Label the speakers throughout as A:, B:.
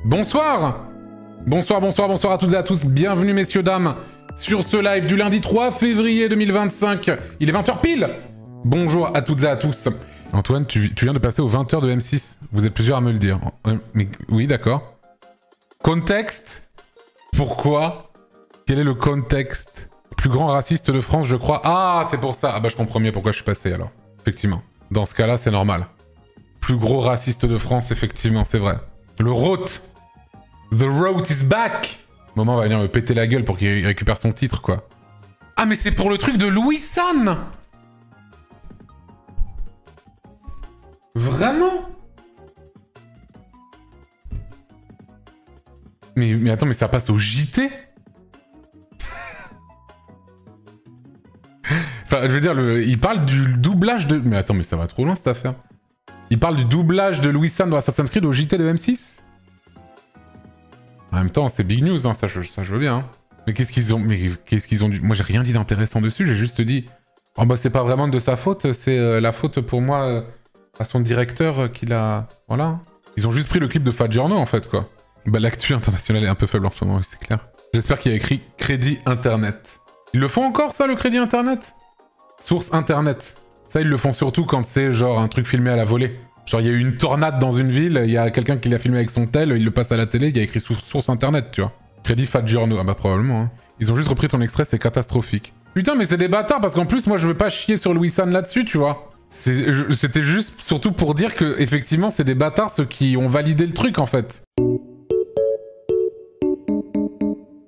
A: Bonsoir. Bonsoir à toutes et à tous. Bienvenue messieurs, dames, sur ce live du lundi 3 février 2025. Il est 20h pile. Bonjour à toutes et à tous. Antoine, tu viens de passer aux 20h de M6. Vous êtes plusieurs à me le dire. Mais, oui, d'accord. Contexte. Pourquoi? Quel est le contexte? Plus grand raciste de France, je crois. Ah, c'est pour ça. Ah bah je comprends mieux pourquoi je suis passé alors. Effectivement. Dans ce cas-là, c'est normal. Plus gros raciste de France, effectivement, c'est vrai. Le Roth. The Roth is back. Moment va venir me péter la gueule pour qu'il récupère son titre, quoi. Ah, mais c'est pour le truc de Louis San. Vraiment? Mais attends, mais ça passe au JT? Enfin, je veux dire, il parle du doublage de... Mais attends, mais ça va trop loin, cette affaire. Il parle du doublage de Louis San dans Assassin's Creed au JT de M6? En même temps, c'est big news, hein, ça je veux bien. Hein. Mais qu'est-ce qu'ils ont dû... Moi, j'ai rien dit d'intéressant dessus, j'ai juste dit... Oh bah, c'est pas vraiment de sa faute, c'est la faute pour moi à son directeur qu'il a... Voilà. Ils ont juste pris le clip de Fat Giorno, en fait, quoi. Bah, l'actu internationale est un peu faible en ce moment, c'est clair. J'espère qu'il y a écrit crédit internet. Ils le font encore, ça, le crédit internet? Source internet. Ça, ils le font surtout quand c'est genre un truc filmé à la volée. Genre, il y a eu une tornade dans une ville, il y a quelqu'un qui l'a filmé avec son tel, il le passe à la télé, il y a écrit source internet, tu vois. Crédit Fat Giorno. Ah bah, probablement, hein. Ils ont juste repris ton extrait, c'est catastrophique. Putain, mais c'est des bâtards, parce qu'en plus, moi, je veux pas chier sur Louis San là-dessus, tu vois. C'était juste surtout pour dire que, effectivement, c'est des bâtards ceux qui ont validé le truc, en fait.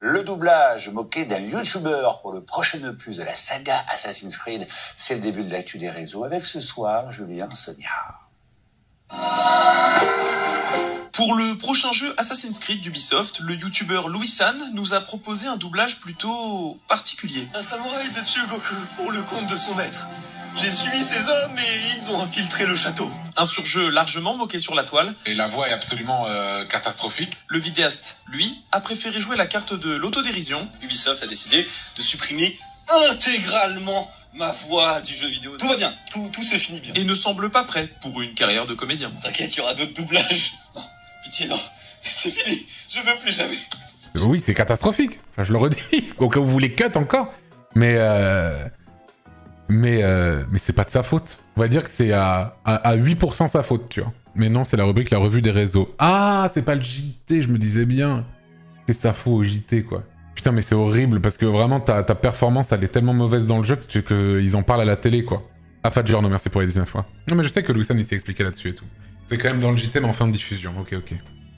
B: Le doublage moqué d'un youtubeur pour le prochain opus de la saga Assassin's Creed, c'est le début de l'actu des réseaux avec ce soir Julien Sonia.
C: Pour le prochain jeu Assassin's Creed d'Ubisoft, le youtubeur Louis San nous a proposé un doublage plutôt particulier.
D: Un samouraï de Tsugoku pour le compte de son maître. J'ai suivi ces hommes et ils ont infiltré le château.
C: Un surjeu largement moqué sur la toile.
A: Et la voix est absolument catastrophique.
C: Le vidéaste, lui, a préféré jouer la carte de l'autodérision.
D: Ubisoft a décidé de supprimer intégralement ma voix du jeu vidéo. Tout va bien, tout se finit bien.
C: Et ne semble pas prêt pour une carrière de comédien.
D: T'inquiète, il y aura d'autres doublages. Non, pitié, non. C'est fini, je veux plus jamais.
A: Oui, c'est catastrophique. Enfin, je le redis. Au cas où vous les cut encore. Mais c'est pas de sa faute. On va dire que c'est à 8% sa faute, tu vois. Mais non, c'est la rubrique La Revue des Réseaux. Ah, c'est pas le JT, je me disais bien. Qu'est-ce que ça fout au JT, quoi. Putain, mais c'est horrible, parce que vraiment, ta performance, elle est tellement mauvaise dans le jeu qu'ils en parlent à la télé, quoi. Ah, Fat Giorno, merci pour les 19 fois. Non, mais je sais que Louis San, il s'est expliqué là-dessus et tout. C'est quand même dans le JT, mais en fin de diffusion. Ok.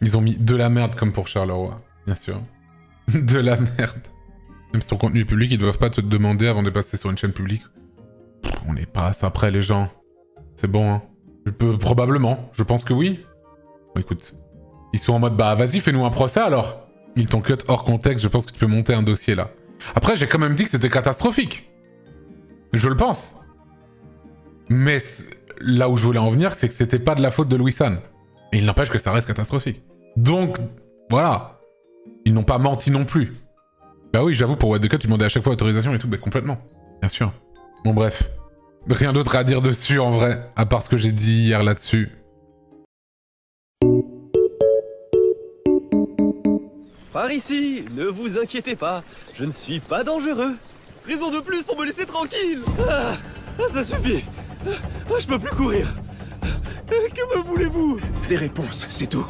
A: Ils ont mis de la merde, comme pour Charleroi, bien sûr. De la merde. Même si ton contenu est public, ils doivent pas te demander avant de passer sur une chaîne publique. On n'est pas à ça près, les gens. C'est bon, hein. Probablement. Je pense que oui. Bon, écoute. Ils sont en mode, bah, vas-y, fais-nous un procès, alors. Ils t'ont cut hors contexte, je pense que tu peux monter un dossier, là. Après, j'ai quand même dit que c'était catastrophique. Je le pense. Mais là où je voulais en venir, c'est que c'était pas de la faute de Louis San. Et il n'empêche que ça reste catastrophique. Donc, voilà. Ils n'ont pas menti non plus. Bah oui, j'avoue, pour What the Cut, ils demandaient à chaque fois autorisation et tout, bah complètement. Bien sûr. Bon bref, rien d'autre à dire dessus en vrai, à part ce que j'ai dit hier là-dessus.
E: Par ici, ne vous inquiétez pas, je ne suis pas dangereux. Raison de plus pour me laisser tranquille. Ça suffit. Je peux plus courir. Que me voulez-vous?
F: Des réponses, c'est tout.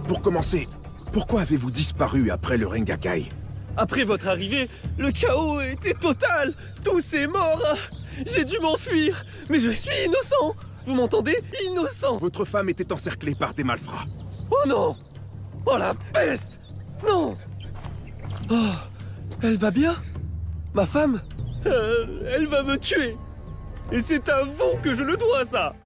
F: Pour commencer, pourquoi avez-vous disparu après le Rengakai?
E: Après votre arrivée, le chaos était total. Tous est morts. J'ai dû m'enfuir, mais je suis innocent. Vous m'entendez? Innocent.
F: Votre femme était encerclée par des malfrats.
E: Oh non! Oh la peste! Non! Oh, elle va bien? Ma femme? Elle va me tuer. Et c'est à vous que je le dois, ça!